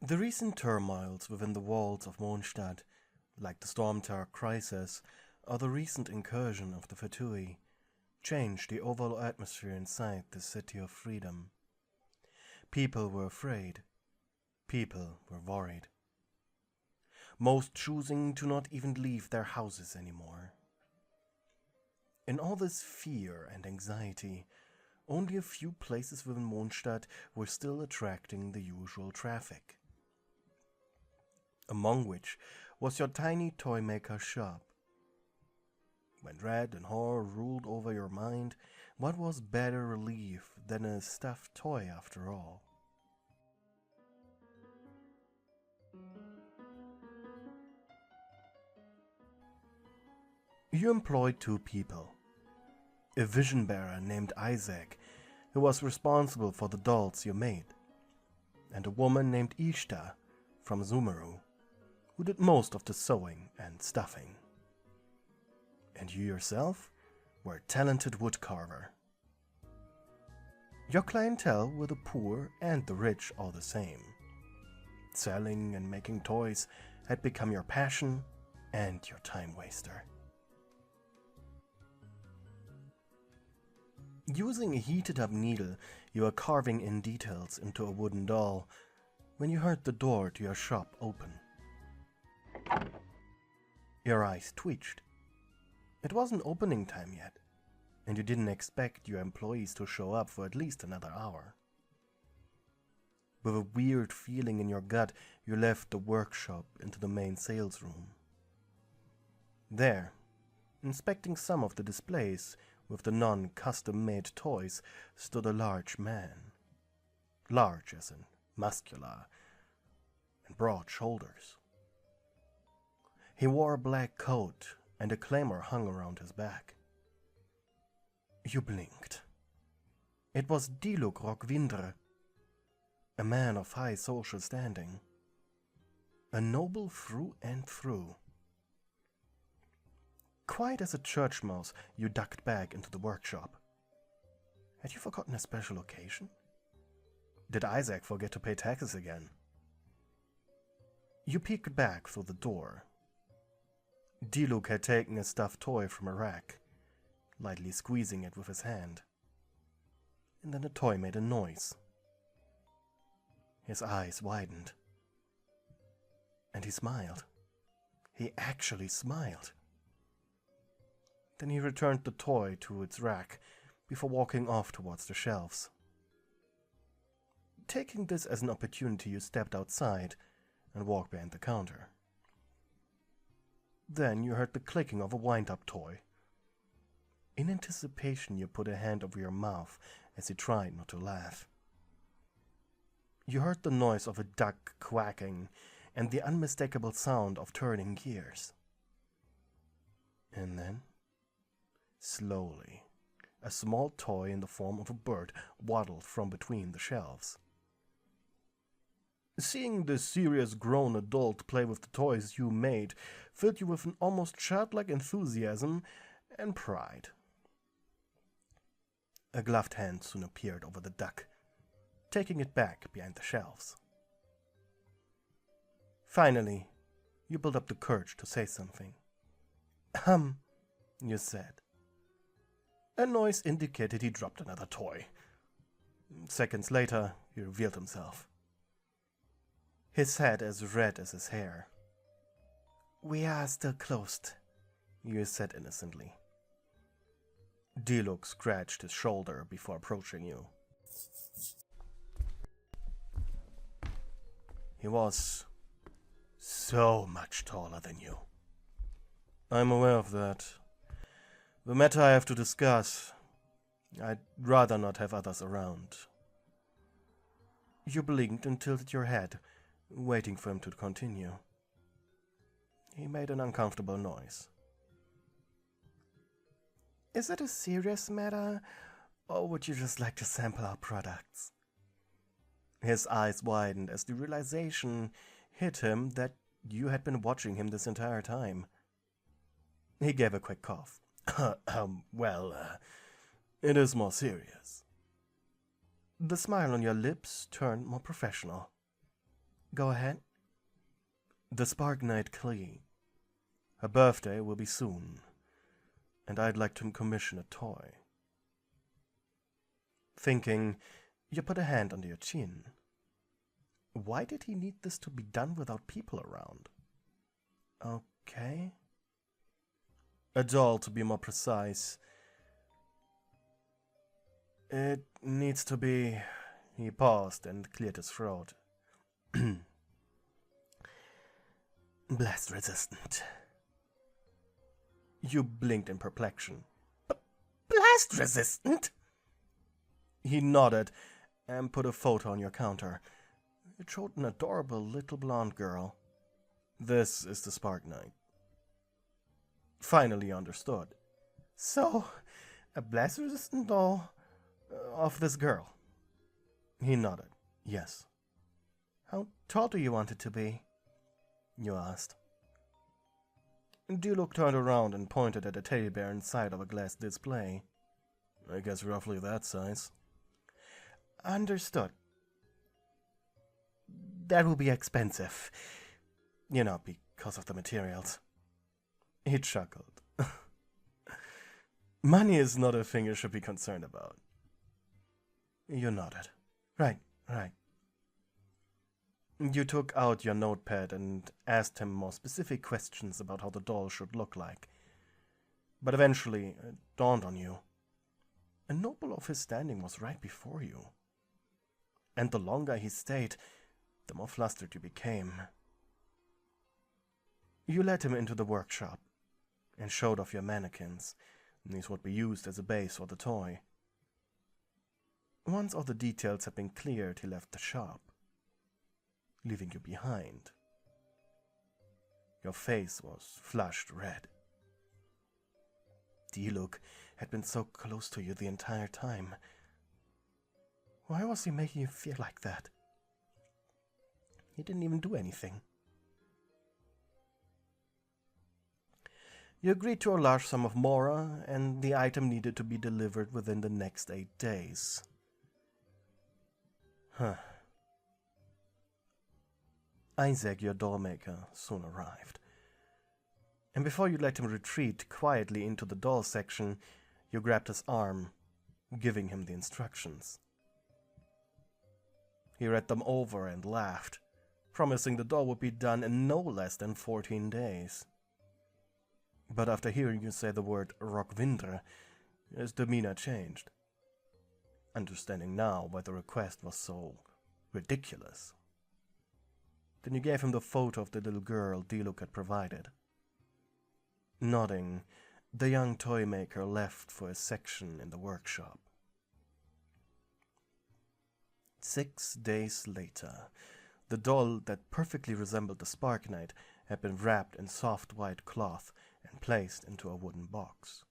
The recent turmoils within the walls of Mondstadt, like the Storm Tower crisis or the recent incursion of the Fatui, changed the overall atmosphere inside the City of Freedom. People were afraid. People were worried. Most choosing to not even leave their houses anymore. In all this fear and anxiety, only a few places within Mondstadt were still attracting the usual traffic. Among which was your tiny toy maker shop. When dread and horror ruled over your mind, what was better relief than a stuffed toy after all? You employed 2 people. A vision bearer named Isaac, who was responsible for the dolls you made, and a woman named Ishta from Sumeru, who did most of the sewing and stuffing. And you yourself were a talented woodcarver. Your clientele were the poor and the rich all the same. Selling and making toys had become your passion and your time waster. Using a heated up needle, you were carving in details into a wooden doll when you heard the door to your shop open. Your eyes twitched. It wasn't opening time yet, and you didn't expect your employees to show up for at least another hour. With a weird feeling in your gut, you left the workshop into the main sales room. There, inspecting some of the displays with the non-custom-made toys, stood a large man. Large as in muscular and broad shoulders. He wore a black coat and a claymore hung around his back. You blinked. It was Diluc Rockvindre, a man of high social standing. A noble through and through. Quiet as a church mouse, you ducked back into the workshop. Had you forgotten a special occasion? Did Isaac forget to pay taxes again? You peeked back through the door. Diluc had taken a stuffed toy from a rack, lightly squeezing it with his hand. And then the toy made a noise. His eyes widened. And he smiled. He actually smiled. Then he returned the toy to its rack before walking off towards the shelves. Taking this as an opportunity, you stepped outside and walked behind the counter. Then you heard the clicking of a wind-up toy. In anticipation, you put a hand over your mouth as you tried not to laugh. You heard the noise of a duck quacking and the unmistakable sound of turning gears. And then, slowly, a small toy in the form of a bird waddled from between the shelves. Seeing this serious grown adult play with the toys you made filled you with an almost childlike enthusiasm and pride. A gloved hand soon appeared over the duck, taking it back behind the shelves. Finally, you built up the courage to say something. You said. A noise indicated he dropped another toy. Seconds later, he revealed himself. His head as red as his hair. We are still closed, you said innocently. Diluc scratched his shoulder before approaching you. He was so much taller than you. I'm aware of that. The matter I have to discuss, I'd rather not have others around. You blinked and tilted your head, waiting for him to continue. He made an uncomfortable noise. Is it a serious matter, or would you just like to sample our products? His eyes widened as the realization hit him that you had been watching him this entire time. He gave a quick cough. It is more serious. The smile on your lips turned more professional. Go ahead. The Spark Knight Klee. Her birthday will be soon, and I'd like to commission a toy. Thinking, you put a hand under your chin. Why did he need this to be done without people around? Okay. A doll, to be more precise. It needs to be... He paused and cleared his throat. Blast resistant. You blinked in perplexion. Blast resistant? He nodded and put a photo on your counter. It showed an adorable little blonde girl. This is the Spark Knight. Finally understood. So, a blast resistant doll of this girl? He nodded. Yes. How tall do you want it to be? You asked. Diluc turned around and pointed at a teddy bear inside of a glass display. I guess roughly that size. Understood. That will be expensive. You know, because of the materials. He chuckled. Money is not a thing you should be concerned about. You nodded. Right. You took out your notepad and asked him more specific questions about how the doll should look like. But eventually it dawned on you. A noble of his standing was right before you. And the longer he stayed, the more flustered you became. You led him into the workshop and showed off your mannequins. These would be used as a base for the toy. Once all the details had been cleared, he left the shop, leaving you behind. Your face was flushed red. Diluc had been so close to you the entire time. Why was he making you feel like that? He didn't even do anything. You agreed to a large sum of mora, and the item needed to be delivered within the next 8 days. Isaac, your dollmaker, soon arrived. And before you let him retreat quietly into the doll section, you grabbed his arm, giving him the instructions. He read them over and laughed, promising the doll would be done in no less than 14 days. But after hearing you say the word Rockvindre, his demeanor changed, understanding now why the request was so ridiculous. Then you gave him the photo of the little girl Diluc had provided. Nodding, the young toy maker left for his section in the workshop. 6 days later, the doll that perfectly resembled the Spark Knight had been wrapped in soft white cloth and placed into a wooden box.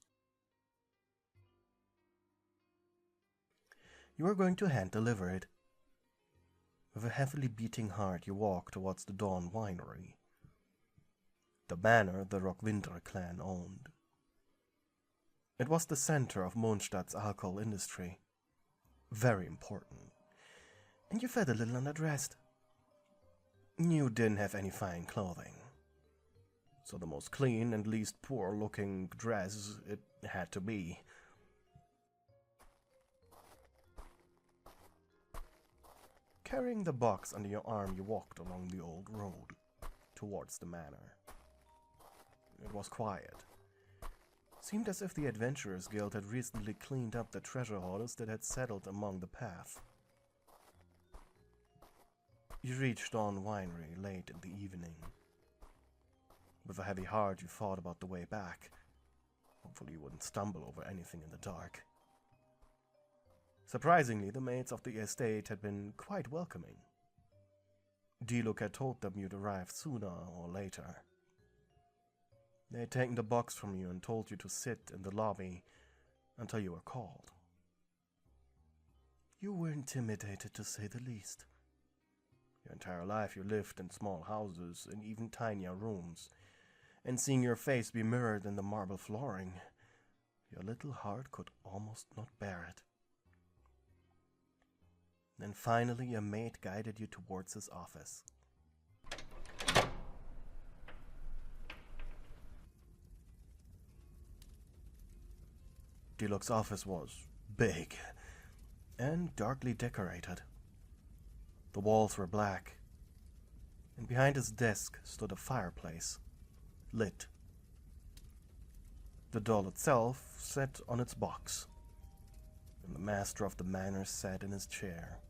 You were going to hand-deliver it. With a heavily beating heart, you walked towards the Dawn Winery, the manor the Rockvindre clan owned. It was the center of Mondstadt's alcohol industry. Very important. And you felt a little underdressed. You didn't have any fine clothing, so the most clean and least poor-looking dress it had to be. Carrying the box under your arm, you walked along the old road, towards the manor. It was quiet. Seemed as if the Adventurers Guild had recently cleaned up the treasure hoarders that had settled among the path. You reached Dawn Winery late in the evening. With a heavy heart, you thought about the way back. Hopefully you wouldn't stumble over anything in the dark. Surprisingly, the maids of the estate had been quite welcoming. Diluc had told them you'd arrive sooner or later. They had taken the box from you and told you to sit in the lobby until you were called. You were intimidated, to say the least. Your entire life you lived in small houses and even tinier rooms, and seeing your face be mirrored in the marble flooring, your little heart could almost not bear it. Then finally a maid guided you towards his office. Diluc's office was big and darkly decorated. The walls were black, and behind his desk stood a fireplace, lit. The doll itself sat on its box, and the master of the manor sat in his chair.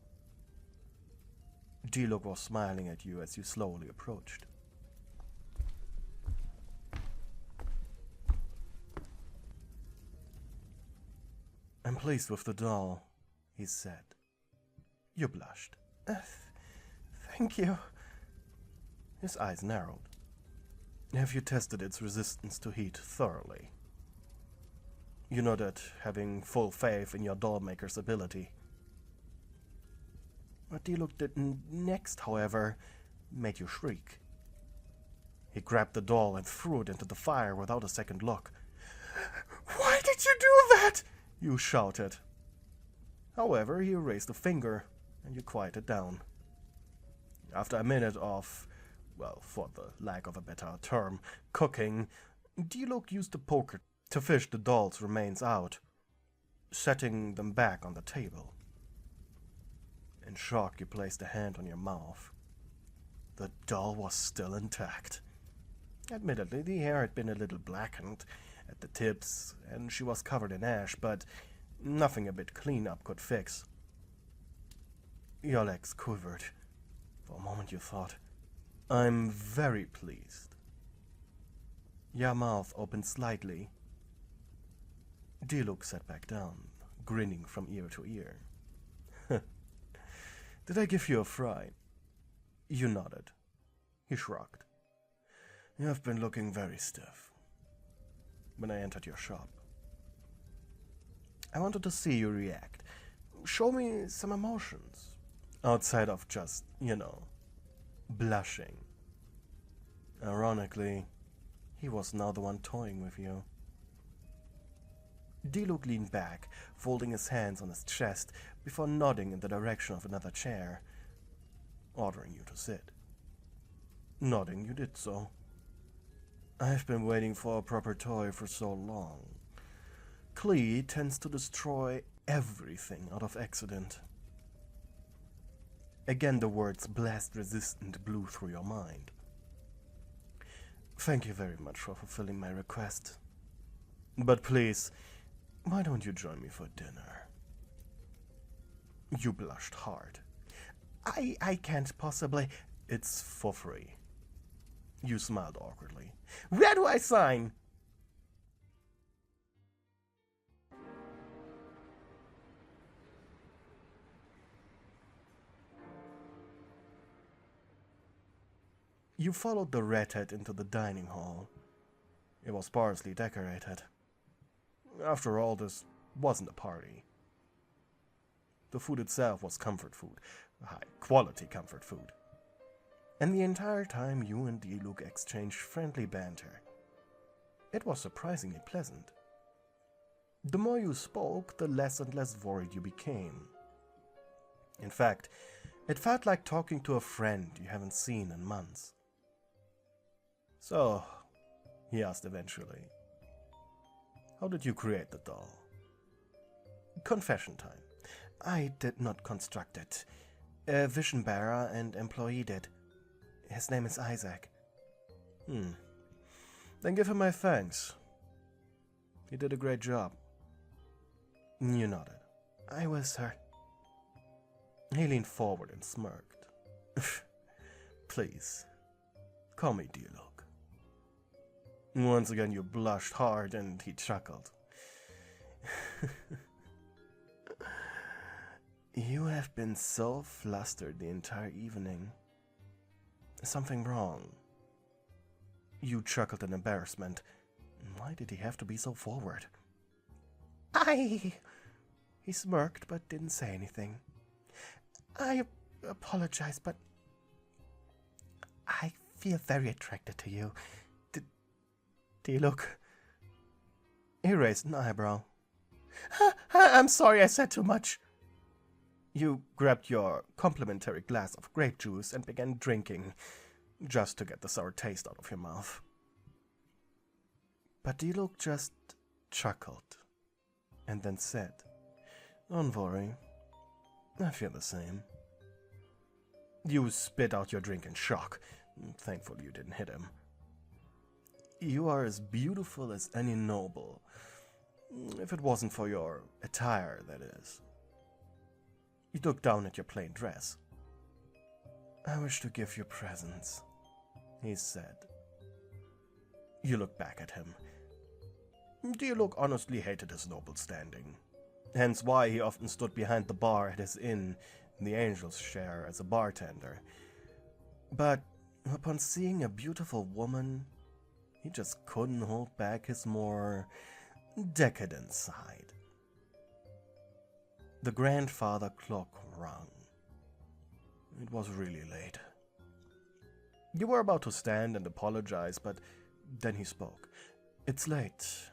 Diluc was smiling at you as you slowly approached. "I'm pleased with the doll," he said. You blushed. Thank you." His eyes narrowed. "Have you tested its resistance to heat thoroughly? You know that having full faith in your doll maker's ability." What Diluc did next, however, made you shriek. He grabbed the doll and threw it into the fire without a second look. "Why did you do that?" you shouted. However, he raised a finger, and you quieted down. After a minute of, well, for the lack of a better term, cooking, Diluc used the poker to fish the doll's remains out, setting them back on the table. In shock, you placed a hand on your mouth. The doll was still intact. Admittedly, the hair had been a little blackened at the tips, and she was covered in ash, but nothing a bit cleanup could fix. Your legs quivered. For a moment you thought, "I'm very pleased." Your mouth opened slightly. Diluc sat back down, grinning from ear to ear. "Did I give you a fright?" You nodded. He shrugged. "You have been looking very stiff when I entered your shop. I wanted to see you react. Show me some emotions. Outside of just, blushing." Ironically, he was now the one toying with you. Diluc leaned back, folding his hands on his chest before nodding in the direction of another chair, ordering you to sit. Nodding, you did so. "I've been waiting for a proper toy for so long. Klee tends to destroy everything out of accident." Again the words blast-resistant blew through your mind. "Thank you very much for fulfilling my request. But please, why don't you join me for dinner?" You blushed hard. I can't possibly." "It's for free." You smiled awkwardly. "Where do I sign?" You followed the redhead into the dining hall. It was sparsely decorated. After all, this wasn't a party. The food itself was comfort food, high-quality comfort food. And the entire time you and Diluc exchanged friendly banter. It was surprisingly pleasant. The more you spoke, the less and less worried you became. In fact, it felt like talking to a friend you haven't seen in months. "So," he asked eventually, "how did you create the doll?" Confession time. "I did not construct it. A vision bearer and employee did. His name is Isaac." Then give him my thanks. He did a great job." You nodded. "I will, sir." He leaned forward and smirked. "Please, call me Diluc." Once again you blushed hard, and he chuckled. "You have been so flustered the entire evening. Something wrong?" You chuckled in embarrassment. Why did he have to be so forward? He smirked but didn't say anything. "I apologize, but I feel very attracted to you. Diluc." He raised an eyebrow. "I'm sorry I said too much." You grabbed your complimentary glass of grape juice and began drinking, just to get the sour taste out of your mouth. But Diluc just chuckled. and then said, "Don't worry, I feel the same." You spit out your drink in shock. Thankfully you didn't hit him. "You are as beautiful as any noble. If it wasn't for your attire, that is." He looked down at your plain dress. "I wish to give you presents," he said. You looked back at him. Diluc honestly hated his noble standing, hence why he often stood behind the bar at his inn in the Angel's Share as a bartender. But upon seeing a beautiful woman, he just couldn't hold back his more decadent side. The grandfather clock rung. It was really late. You were about to stand and apologize, but then he spoke. "It's late.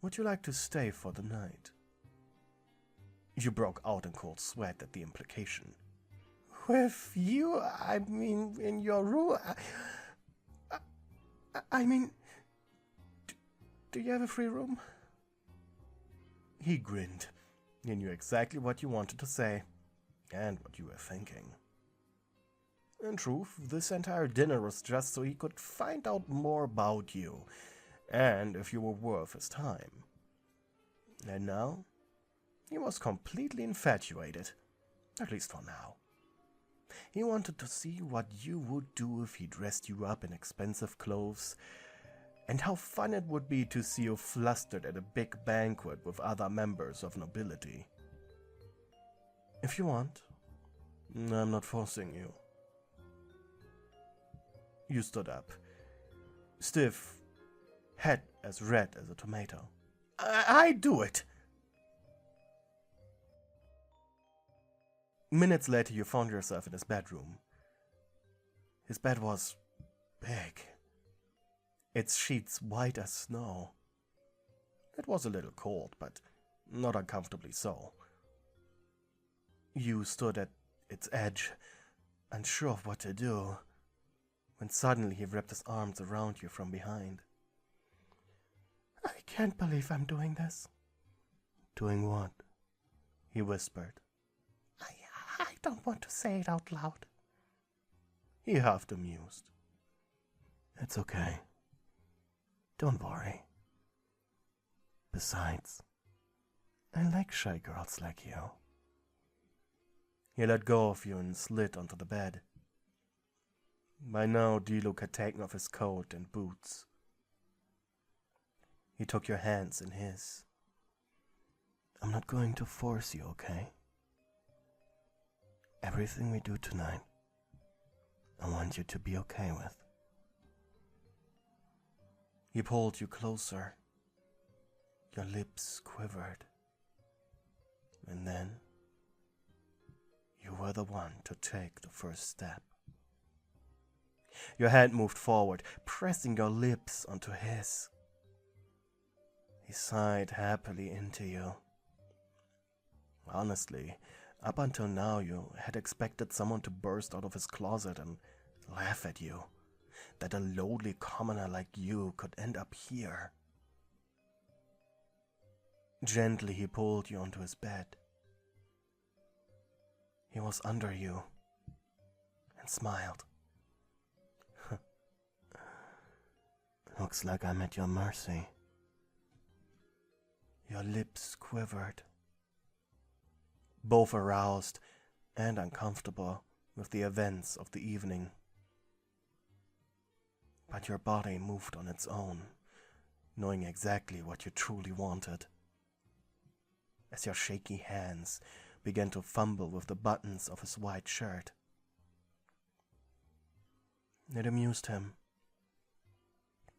Would you like to stay for the night?" You broke out in cold sweat at the implication. "With you? I mean, in your room? I mean, do you have a free room?" He grinned. He knew exactly what you wanted to say, and what you were thinking. In truth, this entire dinner was just so he could find out more about you, and if you were worth his time. And now, he was completely infatuated, at least for now. He wanted to see what you would do if he dressed you up in expensive clothes, and how fun it would be to see you flustered at a big banquet with other members of nobility. If you want, I'm not forcing you. You stood up, stiff, head as red as a tomato. I do it! Minutes later, you found yourself in his bedroom. His bed was big, its sheets white as snow. It was a little cold, but not uncomfortably so. You stood at its edge, unsure of what to do, when suddenly he wrapped his arms around you from behind. "I can't believe I'm doing this." "Doing what?" he whispered. I don't want to say it out loud." He half amused. "It's okay. Don't worry. Besides, I like shy girls like you." He let go of you and slid onto the bed. By now, Diluc had taken off his coat and boots. He took your hands in his. "I'm not going to force you, okay? Everything we do tonight, I want you to be okay with." He pulled you closer. Your lips quivered. And then, you were the one to take the first step. Your hand moved forward, pressing your lips onto his. He sighed happily into you. Honestly, up until now you had expected someone to burst out of his closet and laugh at you, that a lowly commoner like you could end up here. Gently he pulled you onto his bed. He was under you and smiled. "Looks like I'm at your mercy." Your lips quivered, both aroused and uncomfortable with the events of the evening. But your body moved on its own, knowing exactly what you truly wanted. As your shaky hands began to fumble with the buttons of his white shirt. It amused him.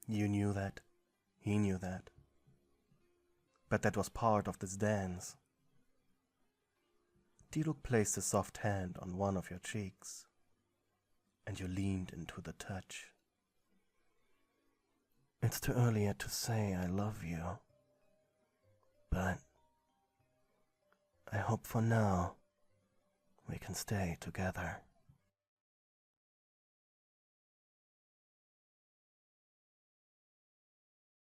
You knew that. He knew that. But that was part of this dance. Diluc placed a soft hand on one of your cheeks, and you leaned into the touch. "It's too early yet to say I love you, but I hope for now we can stay together."